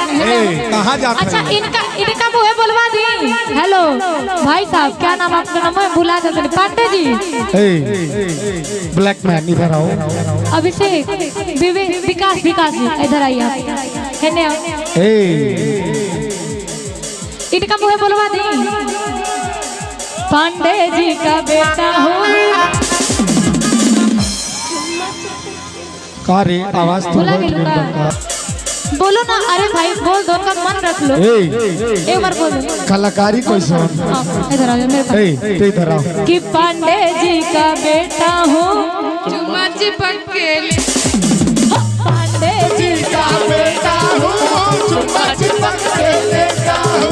कहाँ जाते अच्छा इनका मुँह बोलवा दी। हेलो भाई साहब, क्या नाम आपका? नाम है बुला देते पांडे जी। ब्लैक मैन इधर आओ। अभिषेक विकास जी इधर आइए। इनका मुँह बोलवा दी। पांडे जी का बेटा हूँ। रे आवाज तो बोलो ना। अरे भाई बोल दो, का मन रख लो। एक बार बोलो। कलाकारी कैसे? इधर आओ मेरे पास। इधर आओ। कि पांडे जी का बेटा हूँ। चुम्मा चिपक के पांडे जी का बेटा हूँ। चुम्मा चिपक के लेता हूँ।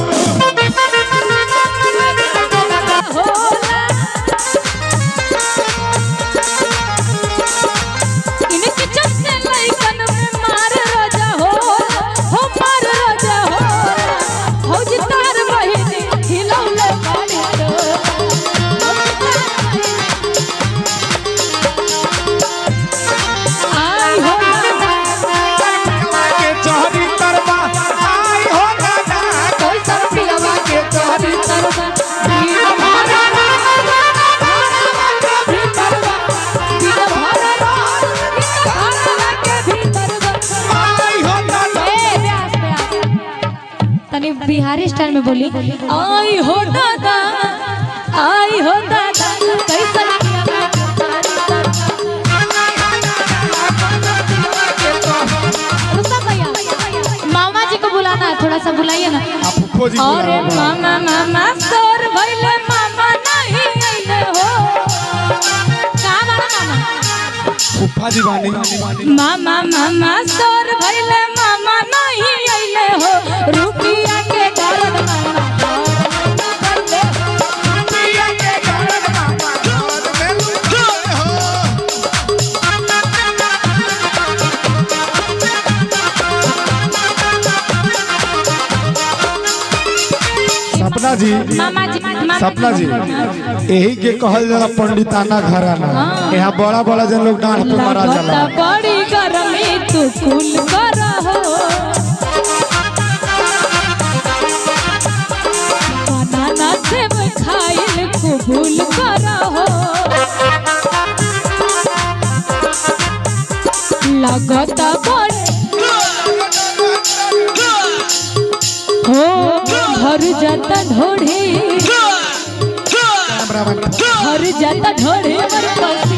बिहारी स्टाइल में बोली। आई हो दादा, आई हो दादा, कैसा मामा जी को बुलाना है, थोड़ा सा बुलाइए ना। अरे मामा मामा सर भइले मामा नहीं आइले हो। कहाँ बाड़ा मामा? फूफा जी बानी। मामा मामा सर भइले मामा नहीं आइले हो। रुपिया के कारण मामा सपना जी, सपना जी, यही के कहल जाला पंडिताना घराना। यहाँ बड़ा बड़ा जन लोग डांट पे मारा जाला। बड़ी गरमी तू कुल करहो। बनाना सेब खाइल कबूल करहो। लगता हो हर जाता ढोढ़े, हर जाता ढोढ़े मर पसी।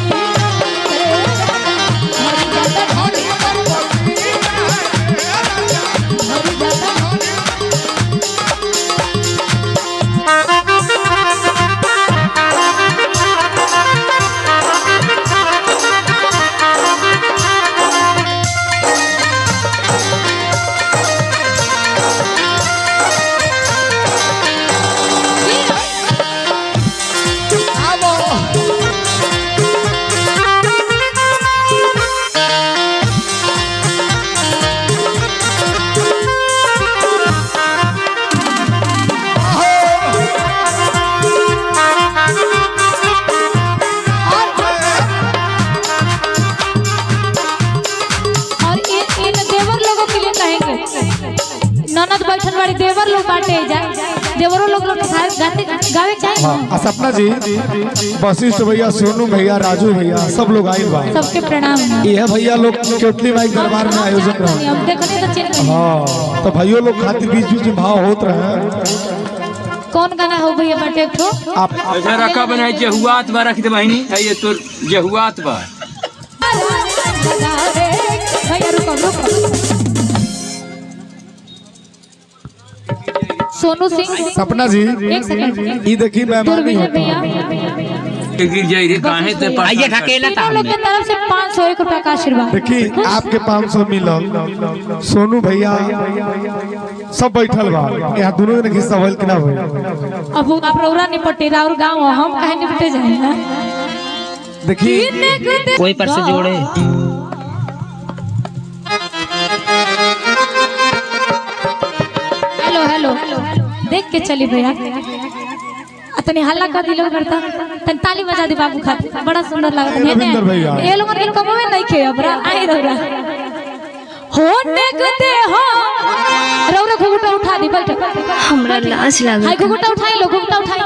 ननद बैठन वाली देवर लोग बाटे जाए, देवरों लोग गाते गावे चाहिए। हाँ, सपना जी, वशिष्ठ भैया, सोनू भैया, राजू भैया, सब लोग आए बा। सबके प्रणाम। यह भैया लोग केतली माई दरबार में आयोजन रहा। हाँ, तो भाइयों लोग खातिर बीच बीच में भाव होत रहे। कौन गाना हो भैया बाटे? तो आप ऐसा रखा बनाई जहुआत बा रख दे बहिनी। ये तो जहुआत बा। भैया रुको रुको। सोनू सिंह, सपना जी, एक सेकंड। ये देखिए मेहमान नहीं होता। गिर जाई रे काहे ते आइए ढकेला ता लोग के तरफ से 501 रुपया का आशीर्वाद। देखिए आपके 500 मिलल। सोनू भैया सब बैठल बा। यहाँ दोनों ने हिस्सा होल कि ना होल? अब आप रौरा निपटे और गांव हम काहे निपटे जाए ना। देखिए कोई पर से जोड़े। हेलो हेलो देख के चली भैया। तनी हल्ला कर दिलो करता, तनी ताली बजा दे बाबू खातिर। बड़ा सुंदर लागत है ने। ये लोगन के कमवे नहीं खे अब आई रहा होने कते हो बैठे लाज लगा हाय घुघुटा उठाई लो घुघुटा उठाई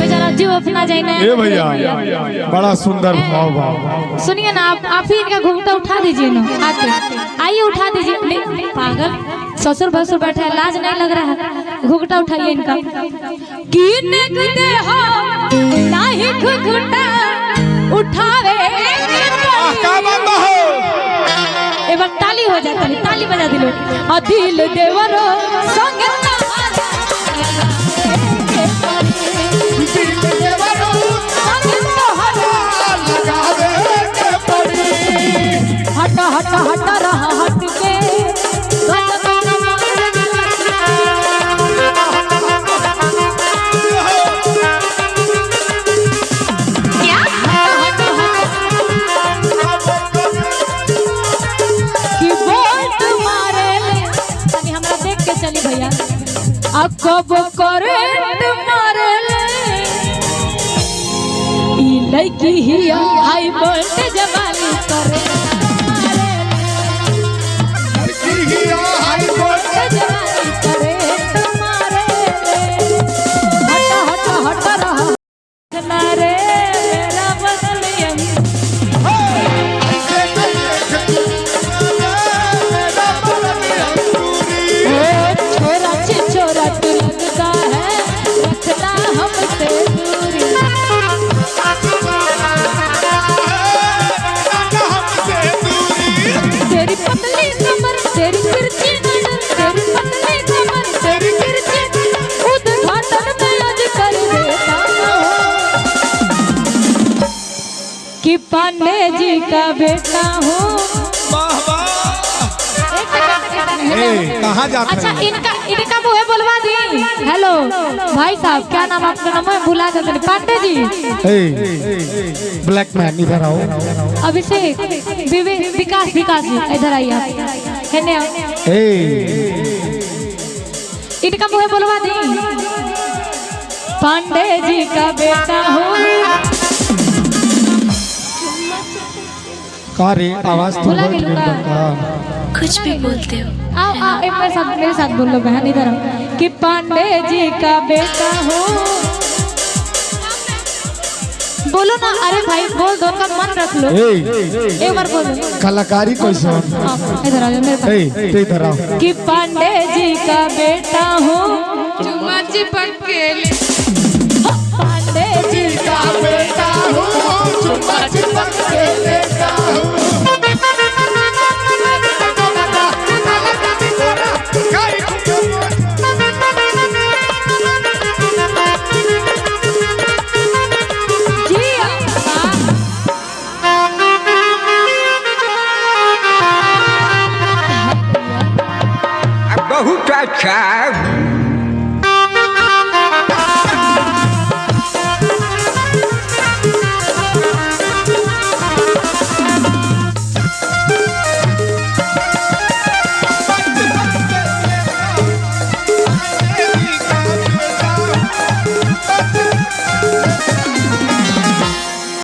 बेचारा जीव अपना जाए ना ए भैया बड़ा सुंदर भाव भाव सुनिए ना आप ही इनका घुघुटा उठा दीजिए ना आके आइए उठा दीजिए पागल ससुर भसुर बैठे हैं लाज नहीं लग रहा है घुघुटा उठाइए इनका कीने दे हो नाही घुघुटा उठावे का बाबा हो एक बार ताली हो जाता है ताली बजा दिलो आ दिल देवरो संग हटा हटा हटा रहा हट के चली भैया अब कब करंट मारले ई लड़की ही हाई वोल्टेज वाली करे लड़की ही हाई वोल्टेज वाली करे तुम्हारे हटा हटा हटा रहा तुम्हारे मेरा बदलियम कि पांडे जी का बेटा हूँ कहाँ जाते अच्छा इनका इनका मुँह बोलवा दी हेलो भाई साहब क्या नाम आपका नाम है भुला जाते पांडे जी ब्लैक मैन इधर आओ अभिषेक विकास विकास इधर आइए आप इनका मुँह बोलवा दी पांडे जी का बेटा हूँ रे आवाज तो कुछ भी बोलते हो आओ आओ एक मेरे साथ बोल लो बहन इधर कि पांडे जी का बेटा हूँ बोलो ना अरे भाई बोल दो का मन रख लो एक बार बोलो कलाकारी कैसे इधर आओ मेरे पास इधर आओ कि पांडे जी का बेटा हूँ चुम्मा चिपक के ले पांडे जी का बेटा हूँ चुम्मा चिपक के लेता हूँ बहुत अच्छा